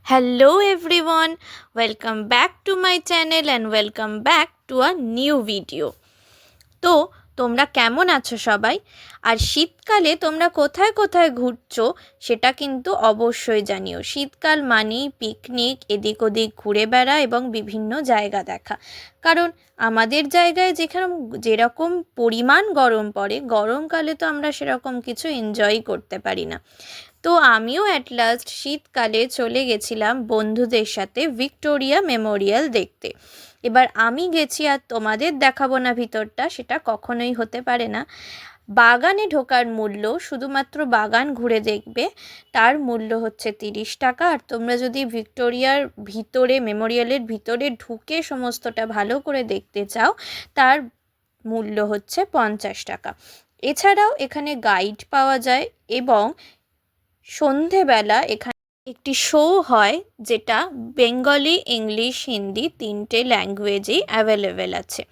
Hello everyone, welcome back to my channel and welcome back to a new video. তো তোমরা কেমন আছো সবাই? আর শীতকালে তোমরা কোথায় কোথায় ঘুরছো সেটা কিন্তু অবশ্যই জানিও। শীতকাল মানেই পিকনিক, এদিক ওদিক ঘুরে বেড়া এবং বিভিন্ন জায়গা দেখা। কারণ আমাদের জায়গায় যেরকম পরিমাণ গরম পড়ে, গরমকালে তো আমরা সেরকম কিছু এনজয় করতে পারি না। তো আমিও অ্যাট লাস্ট শীতকালে চলে গেছিলাম বন্ধুদের সাথে ভিক্টোরিয়া মেমোরিয়াল দেখতে। এবার আমি গেছি আর তোমাদের দেখাবো না ভিতরটা, সেটা কখনোই হতে পারে না। বাগানে ঢোকার মূল্য, শুধুমাত্র বাগান ঘুরে দেখবে, তার মূল্য হচ্ছে 30 টাকা। আর তোমরা যদি ভিক্টোরিয়ার ভিতরে, মেমোরিয়ালের ভিতরে ঢুকে সমস্তটা ভালো করে দেখতে চাও, তার মূল্য হচ্ছে 50 টাকা। এছাড়াও এখানে গাইড পাওয়া যায় এবং সন্ধেবেলা এখানে একটি শো হয়, যেটা বেঙ্গলি, ইংলিশ, হিন্দি তিনটে ল্যাঙ্গুয়েজেই অ্যাভেলেবেল আছে।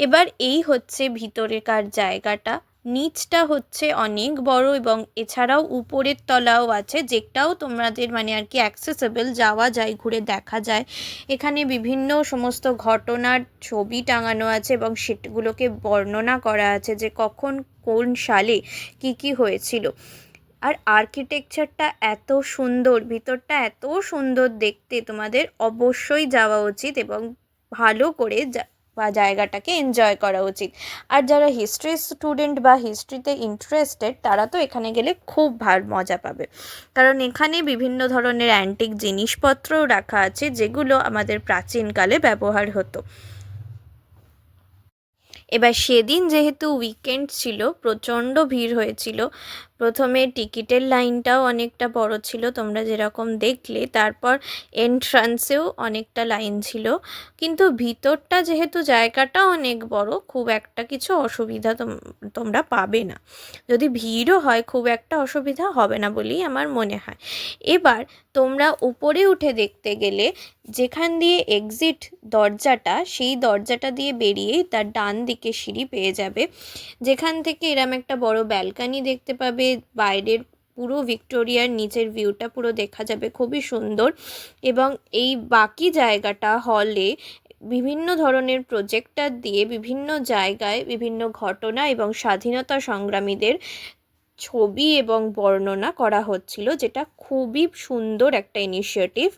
এবার এই হচ্ছে ভিতরেকার জায়গাটা। নিচটা হচ্ছে অনেক বড় এবং এছাড়াও উপরের তলাও আছে, যেটাও তোমাদের আর কি অ্যাক্সেসেবল, যাওয়া যায়, ঘুরে দেখা যায়। এখানে বিভিন্ন সমস্ত ঘটনার ছবি টাঙানো আছে এবং সেগুলোকে বর্ণনা করা আছে যে কখন কোন সালে কি হয়েছিল। আর আর্কিটেকচারটা এত সুন্দর, ভিতরটা এত সুন্দর দেখতে, তোমাদের অবশ্যই যাওয়া উচিত এবং ভালো করে বা জায়গাটাকে এনজয় করা উচিত। আর যারা হিস্ট্রি স্টুডেন্ট বা হিস্ট্রিতে ইন্টারেস্টেড, তারা তো এখানে গেলে খুব মজা পাবে। কারণ এখানে বিভিন্ন ধরনের অ্যান্টিক জিনিসপত্রও রাখা আছে, যেগুলো আমাদের প্রাচীনকালে ব্যবহার হতো। এবার সেদিন যেহেতু উইকেন্ড ছিল, প্রচণ্ড ভিড় হয়েছিল। প্রথমে টিকিটের লাইনটাও অনেকটা বড় ছিল, তোমরা যেরকম দেখলে। তারপর এন্ট্রান্সেও অনেকটা লাইন ছিল। কিন্তু ভিতরটা যেহেতু জায়গাটা অনেক বড়, খুব একটা কিছু অসুবিধা তোমরা পাবে না। যদি ভিড়ও হয়, খুব একটা অসুবিধা হবে না বলেই আমার মনে হয়। এবার তোমরা উপরে উঠে দেখতে গেলে, যেখান দিয়ে এক্সিট দরজাটা, সেই দরজাটা দিয়ে বেরিয়েই তার ডান দিকে সিঁড়ি পেয়ে যাবে, যেখান থেকে এরম একটা বড় ব্যালকানি দেখতে পাবে। বাইরের পুরো ভিক্টোরিয়ার নিচের ভিউটা পুরো দেখা যাবে, খুবই সুন্দর। এবং এই বাকি জায়গাটা হলে বিভিন্ন ধরনের প্রজেক্টর দিয়ে বিভিন্ন জায়গায় বিভিন্ন ঘটনা এবং স্বাধীনতা সংগ্রামীদের ছবি এবং বর্ণনা করা হচ্ছিল, যেটা খুবই সুন্দর একটা ইনিশিয়েটিভ।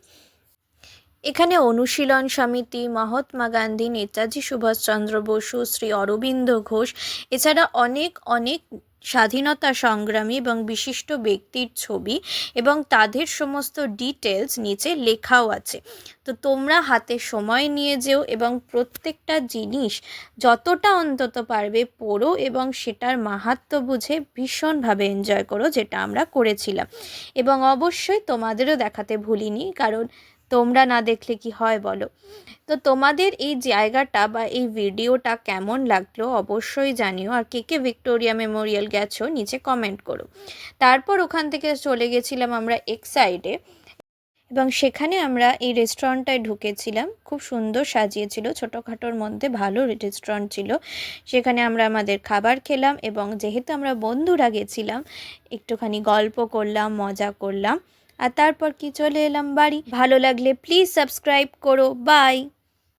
এখানে অনুশীলন সমিতি, মহাত্মা গান্ধী, নেতাজি সুভাষচন্দ্র বসু, শ্রী অরবিন্দ ঘোষ, এছাড়া অনেক অনেক স্বাধীনতা সংগ্রামী এবং বিশিষ্ট ব্যক্তির ছবি এবং তাদের সমস্ত ডিটেলস নিচে লেখাও আছে। তো তোমরা হাতে সময় নিয়ে যেও এবং প্রত্যেকটা জিনিস যতটা অন্তত পারবে পড়ো এবং সেটার মাহাত্ম্য বুঝে ভীষণভাবে এনজয় করো, যেটা আমরা করেছিলাম। এবং অবশ্যই তোমাদেরও দেখাতে ভুলিনি, কারণ তোমরা না দেখলে কি হয় বলো। তো তোমাদের এই জায়গাটা বা এই ভিডিওটা কেমন লাগলো অবশ্যই জানিও। আর কে কে ভিক্টোরিয়া মেমোরিয়াল গেছো নিচে কমেন্ট করো। তারপর ওখান থেকে চলে গেছিলাম আমরা এক্সাইডে এবং সেখানে আমরা এই রেস্টুরেন্টটায় ঢুকেছিলাম। খুব সুন্দর সাজিয়েছিল, ছোটোখাটোর মধ্যে ভালো রেস্টুরেন্ট ছিল। সেখানে আমরা আমাদের খাবার খেলাম এবং যেহেতু আমরা বন্ধুরা গেছিলাম, একটুখানি গল্প করলাম, মজা করলাম। আর তারপর কি চলে এলাম বাড়ি। ভালো লাগলে প্লিজ সাবস্ক্রাইব করো। বাই।